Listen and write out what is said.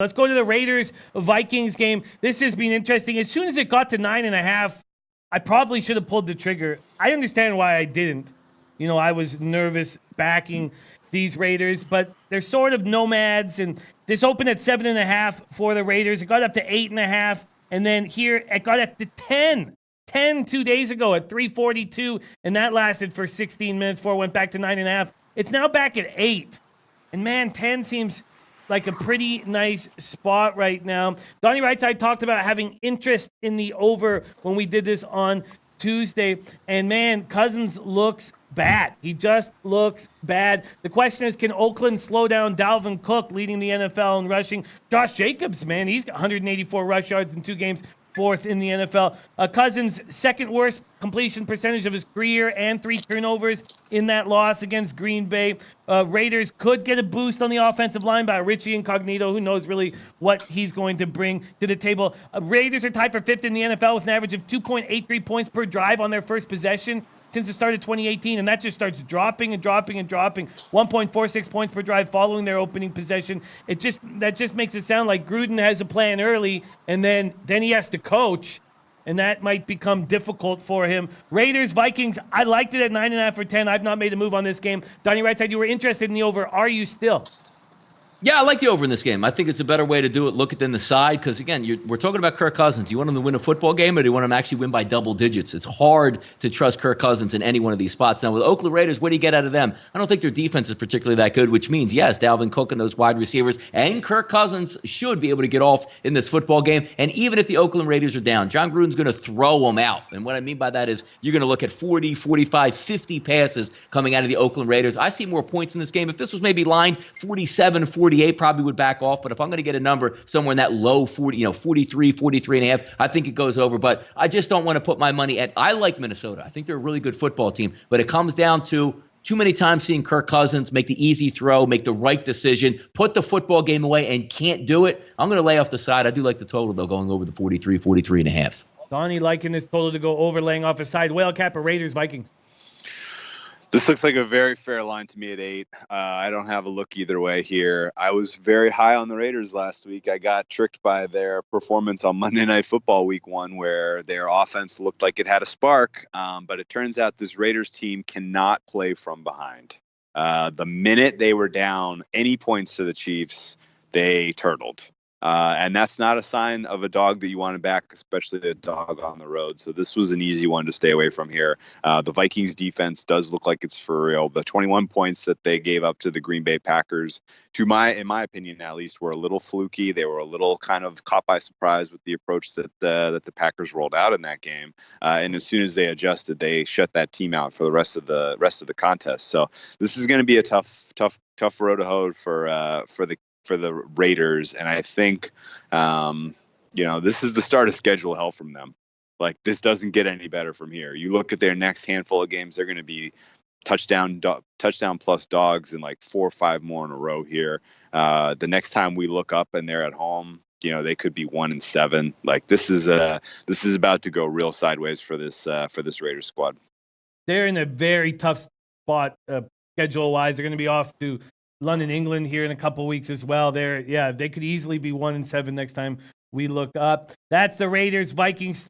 Let's go to the Raiders-Vikings game. This has been interesting. As soon as it got to 9.5, I probably should have pulled the trigger. I understand why I didn't. I was nervous backing these Raiders, but they're sort of nomads, and this opened at 7.5 for the Raiders. It got up to 8.5, and then here it got up to 10. 10 2 days ago at 3:42, and that lasted for 16 minutes before it went back to 9.5. It's now back at 8. And man, 10 seems like a pretty nice spot right now. Donnie Rightside talked about having interest in the over when we did this on Tuesday. And man, Cousins looks bad. He just looks bad. The question is, can Oakland slow down Dalvin Cook, leading the NFL in rushing? Josh Jacobs, man, he's got 184 rush yards in 2 games. 4th in the NFL. Cousins' second worst completion percentage of his career and 3 turnovers in that loss against Green Bay. Raiders could get a boost on the offensive line by Richie Incognito. Who knows really what he's going to bring to the table. Raiders are tied for 5th in the NFL with an average of 2.83 points per drive on their first possession since the start of 2018, and that just starts dropping and dropping and dropping. 1.46 points per drive following their opening possession. That just makes it sound like Gruden has a plan early, and then he has to coach, and that might become difficult for him. Raiders, Vikings, I liked it at 9.5 for 10. I've not made a move on this game. Donnie Rightside, you were interested in the over. Are you still? Yeah, I like the over in this game. I think it's a better way to do it. Look at the side because, again, we're talking about Kirk Cousins. You want him to win a football game or do you want him to actually win by double digits? It's hard to trust Kirk Cousins in any one of these spots. Now, with Oakland Raiders, what do you get out of them? I don't think their defense is particularly that good, which means, yes, Dalvin Cook and those wide receivers and Kirk Cousins should be able to get off in this football game. And even if the Oakland Raiders are down, John Gruden's going to throw them out. And what I mean by that is you're going to look at 40, 45, 50 passes coming out of the Oakland Raiders. I see more points in this game. If this was maybe lined 47, 48, probably would back off, but if I'm going to get a number somewhere in that low 40, 43, 43.5, I think it goes over. But I just don't want to put my money at. I like Minnesota. I think they're a really good football team, but it comes down to too many times seeing Kirk Cousins make the easy throw, make the right decision, put the football game away, and can't do it. I'm going to lay off the side. I do like the total though, going over the 43, 43.5. Donnie liking this total to go over, laying off a side. Whale cap or Raiders, Vikings? This looks like a very fair line to me at 8. I don't have a look either way here. I was very high on the Raiders last week. I got tricked by their performance on Monday Night Football Week 1 where their offense looked like it had a spark, but it turns out this Raiders team cannot play from behind. The minute they were down any points to the Chiefs, they turtled. And that's not a sign of a dog that you want to back, especially a dog on the road. So this was an easy one to stay away from here. The Vikings defense does look like it's for real. The 21 points that they gave up to the Green Bay Packers, in my opinion at least, were a little fluky. They were a little kind of caught by surprise with the approach that the Packers rolled out in that game. And as soon as they adjusted, they shut that team out for the rest of the contest. So this is going to be a tough road to hoe for the Raiders, and I think this is the start of schedule hell from them. Like, this doesn't get any better from here. You look at their next handful of games, they're going to be touchdown plus dogs in like 4 or 5 more in a row here. The next time we look up and they're at home, they could be 1-7. Like, this is about to go real sideways for this Raiders squad. They're in a very tough spot schedule wise. They're going to be off to London, England here in a couple of weeks as well. They could easily be 1-7 next time we look up. That's the Raiders Vikings